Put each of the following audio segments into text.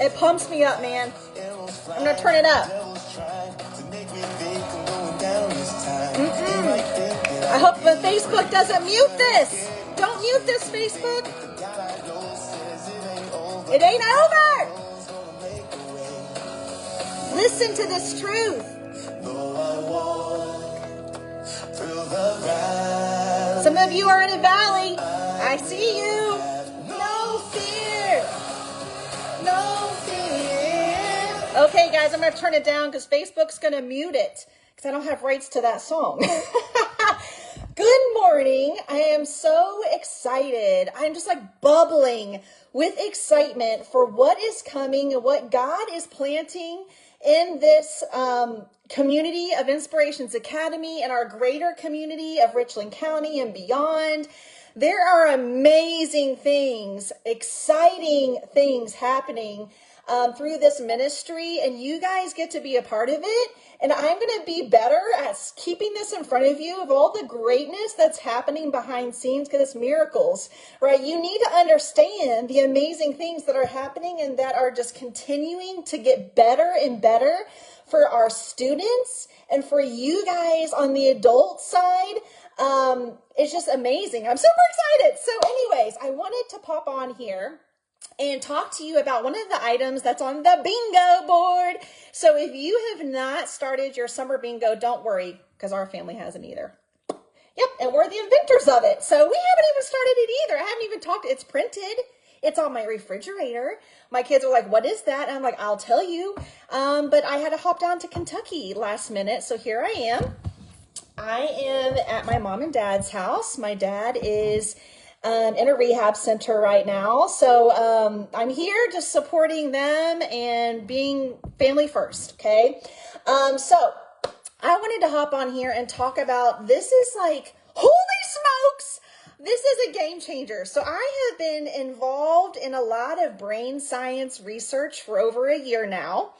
It pumps me up, man. I'm gonna turn it up. I hope the Facebook doesn't mute this. Don't mute this, Facebook. It ain't over. Listen to this truth. Some of you are in a valley. I see you. No fear. No fear. Okay, guys, I'm going to turn it down because Facebook's going to mute it because I don't have rights to that song. Good morning. I am so excited. I'm just like bubbling with excitement for what is coming and what God is planting in this community of Inspirations Academy and our greater community of Richland County and beyond. There are amazing things, exciting things happening through this ministry, and you guys get to be a part of it. And I'm going to be better at keeping this in front of you of all the greatness that's happening behind scenes, because it's miracles, right? You need to understand the amazing things that are happening and that are just continuing to get better and better for our students and for you guys on the adult side. It's just amazing. I'm super excited. So anyways, I wanted to pop on here and talk to you about one of the items that's on the bingo board. So if you have not started your summer bingo, don't worry, because our family hasn't either. Yep, and we're the inventors of it. So we haven't even started it either. I haven't even talked. It's printed. It's on my refrigerator. My kids are like, what is that? And I'm like, I'll tell you. But I had to hop down to Kentucky last minute. So here I am. I am at my mom and dad's house. My dad is in a rehab center right now. So I'm here just supporting them and being family first, okay? So I wanted to hop on here and talk about, this is like, holy smokes, this is a game changer. So I have been involved in a lot of brain science research for over a year now.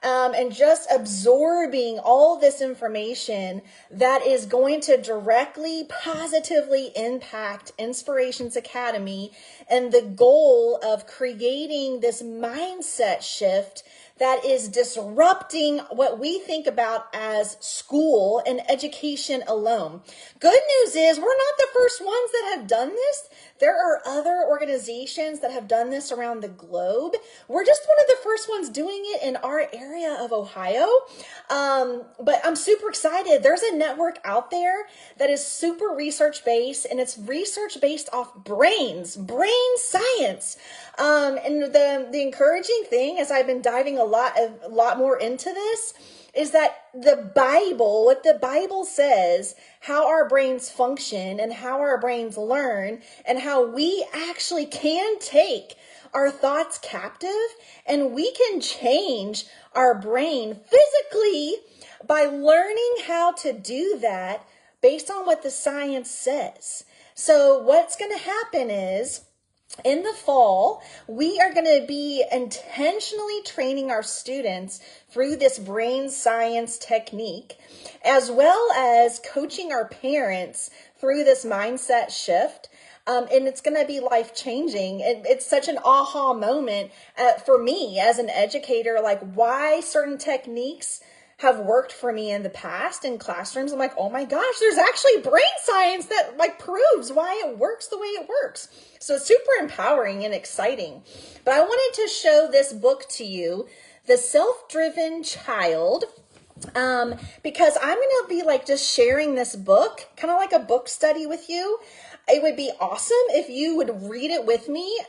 And just absorbing all this information that is going to directly, positively impact Inspirations Academy and the goal of creating this mindset shift that is disrupting what we think about as school and education alone. Good news is we're not the first ones that have done this. There are other organizations that have done this around the globe. We're just one of the first ones doing it in our area of Ohio. But I'm super excited. There's a network out there that is super research-based, and it's research-based off brain science. And the encouraging thing, as I've been diving a lot more into this, is that what the Bible says, how our brains function and how our brains learn and how we actually can take our thoughts captive and we can change our brain physically by learning how to do that based on what the science says. So what's going to happen is, in the fall, we are going to be intentionally training our students through this brain science technique, as well as coaching our parents through this mindset shift. And it's going to be life-changing. It's such an aha moment for me as an educator, like why certain techniques have worked for me in the past in classrooms. I'm like, oh my gosh, there's actually brain science that like proves why it works the way it works. So it's super empowering and exciting. But I wanted to show this book to you, The Self-Driven Child, because I'm going to be like just sharing this book, kind of like a book study with you. It would be awesome if you would read it with me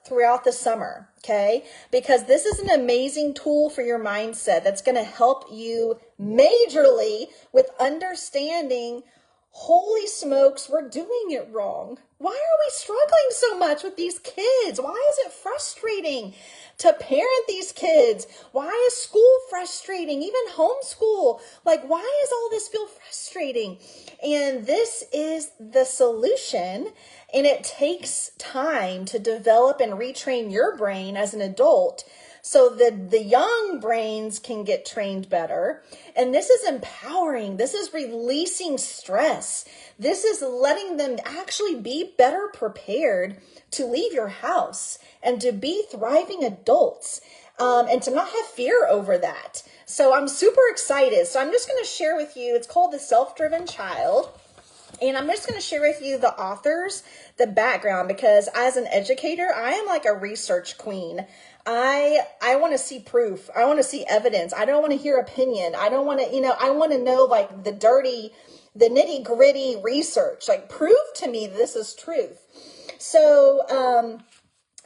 throughout the summer, okay? Because this is an amazing tool for your mindset that's going to help you majorly with understanding, holy smokes, we're doing it wrong. Why are we struggling so much with these kids? Why is it frustrating to parent these kids? Why is school frustrating? Even homeschool. Like, why does all this feel frustrating? And this is the solution. And it takes time to develop and retrain your brain as an adult so that the young brains can get trained better. And this is empowering. This is releasing stress. This is letting them actually be better prepared to leave your house and to be thriving adults. and to not have fear over that. So I'm super excited. So I'm just going to share with you, it's called The Self-Driven Child. And I'm just going to share with you the authors, the background, because as an educator, I am like a research queen. I want to see proof. I want to see evidence. I don't want to hear opinion. I don't want to, I want to know like the nitty gritty research. Like, prove to me this is truth. So,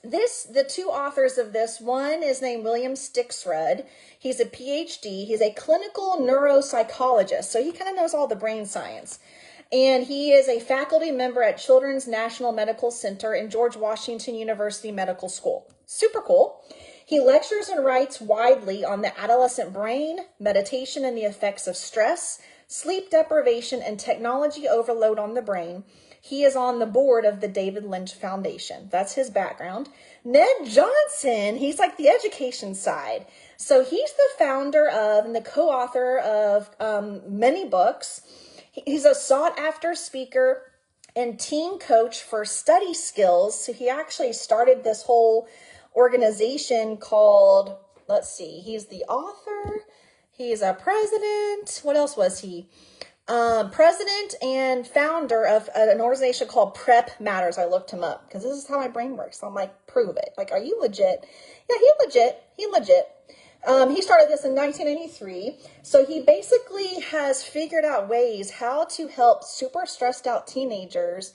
the two authors of this, one is named William Stixrud. He's a PhD. He's a clinical neuropsychologist. So he kind of knows all the brain science. And he is a faculty member at Children's National Medical Center in George Washington University Medical School. Super cool. He lectures and writes widely on the adolescent brain, meditation and the effects of stress, sleep deprivation, and technology overload on the brain. He is on the board of the David Lynch Foundation. That's his background. Ned Johnson, he's like the education side. So he's the founder of and the co-author of many books. He's a sought-after speaker and team coach for study skills. So he actually started this whole organization called, let's see, he's the author, he's a president. What else was he? President and founder of an organization called Prep Matters. I looked him up because this is how my brain works. So I'm like, prove it. Like, are you legit? Yeah, he legit. He started this in 1993. So he basically has figured out ways how to help super stressed out teenagers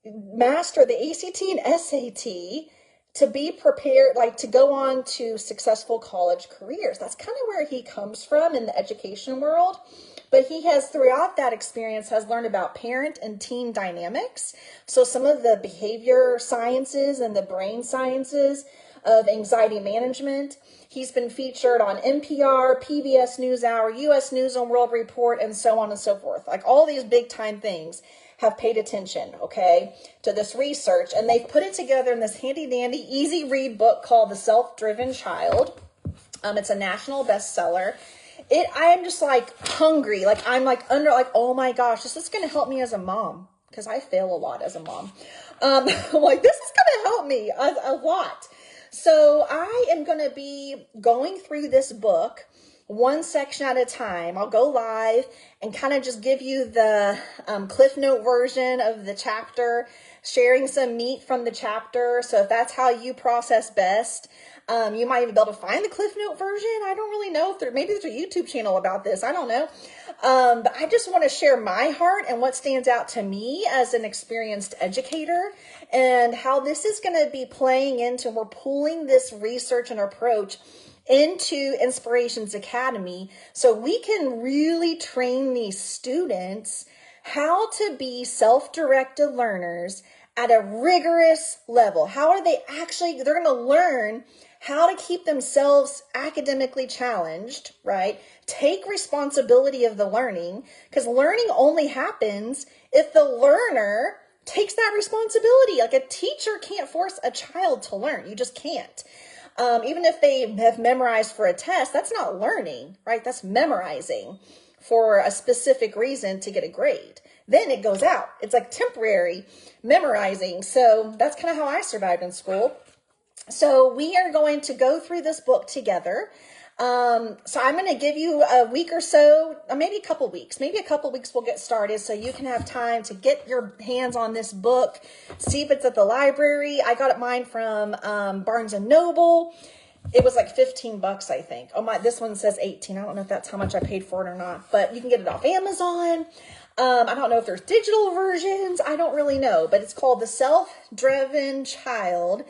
master the ACT and SAT to be prepared, like to go on to successful college careers. That's kind of where he comes from in the education world. But he has, throughout that experience, has learned about parent and teen dynamics. So some of the behavior sciences and the brain sciences of anxiety management. He's been featured on NPR, PBS NewsHour, U.S. News and World Report, and so on and so forth. Like, all these big time things have paid attention, okay, to this research. And they've put it together in this handy dandy, easy read book called The Self-Driven Child. It's a national bestseller. I am just like hungry. Like, I'm like oh my gosh, this is going to help me as a mom, because I fail a lot as a mom. I'm like, this is going to help me a lot. So I am going to be going through this book one section at a time. I'll go live and kind of just give you the Cliff Note version of the chapter, sharing some meat from the chapter. So if that's how you process best, you might even be able to find the Cliff Note version. I don't really know if maybe there's a YouTube channel about this. I don't know. But I just want to share my heart and what stands out to me as an experienced educator, and how this is going to be playing into, we're pulling this research and approach into Inspirations Academy so we can really train these students how to be self-directed learners at a rigorous level. How are they actually, they're going to learn how to keep themselves academically challenged, right? Take responsibility of the learning, because learning only happens if the learner takes that responsibility. Like, a teacher can't force a child to learn. You just can't. Even if they have memorized for a test, that's not learning, right? That's memorizing for a specific reason to get a grade. Then it goes out. It's like temporary memorizing. So that's kind of how I survived in school. So we are going to go through this book together. So I'm going to give you a week or so, maybe a couple weeks. Maybe a couple weeks we'll get started so you can have time to get your hands on this book, see if it's at the library. I got mine from Barnes & Noble. It was like $15, I think. Oh my, this one says 18. I don't know if that's how much I paid for it or not, but you can get it off Amazon. I don't know if there's digital versions. I don't really know, but it's called The Self-Driven Child.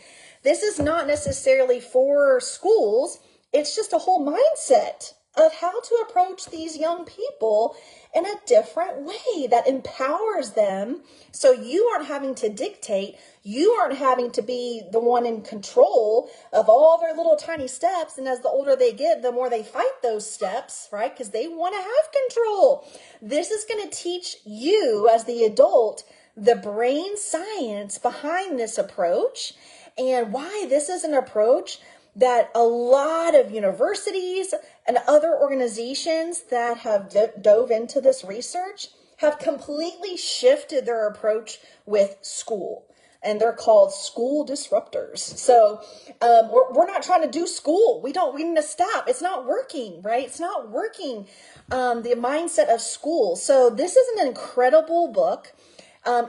This is not necessarily for schools. It's just a whole mindset of how to approach these young people in a different way that empowers them. So you aren't having to dictate. You aren't having to be the one in control of all their little tiny steps. And as the older they get, the more they fight those steps, right? Because they want to have control. This is going to teach you as the adult the brain science behind this approach, and why this is an approach that a lot of universities and other organizations that have dove into this research have completely shifted their approach with school. and they're called School Disruptors. So we're not trying to do school. We need to stop. It's not working, right? It's not working. The mindset of school. So this is an incredible book.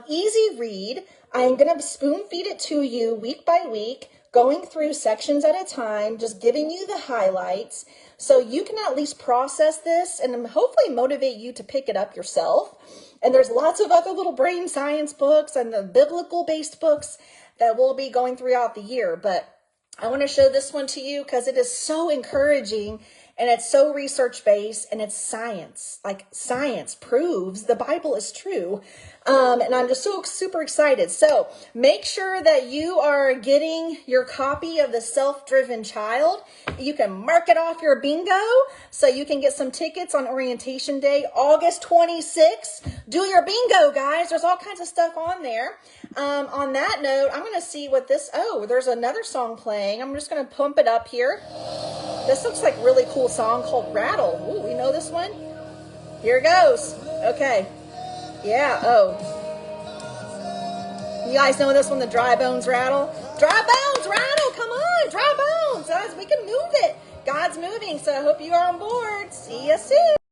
Easy read. I'm going to spoon feed it to you week by week, going through sections at a time, just giving you the highlights so you can at least process this and hopefully motivate you to pick it up yourself. And there's lots of other little brain science books and the biblical based books that we'll be going throughout the year. But I want to show this one to you because it is so encouraging and it's so research based and it's science. Like science proves the Bible is true. And I'm just so super excited. So make sure that you are getting your copy of The Self-Driven Child. You can mark it off your bingo so you can get some tickets on Orientation Day, August 26th. Do your bingo, guys. There's all kinds of stuff on there. On that note, I'm going to see what this, there's another song playing. I'm just going to pump it up here. This looks like a really cool song called Rattle. Ooh, we know this one? Here it goes. Okay. Yeah, You guys know this one, the Dry Bones Rattle? Dry Bones Rattle, come on, Dry Bones. Guys, we can move it. God's moving, so I hope you are on board. See you soon.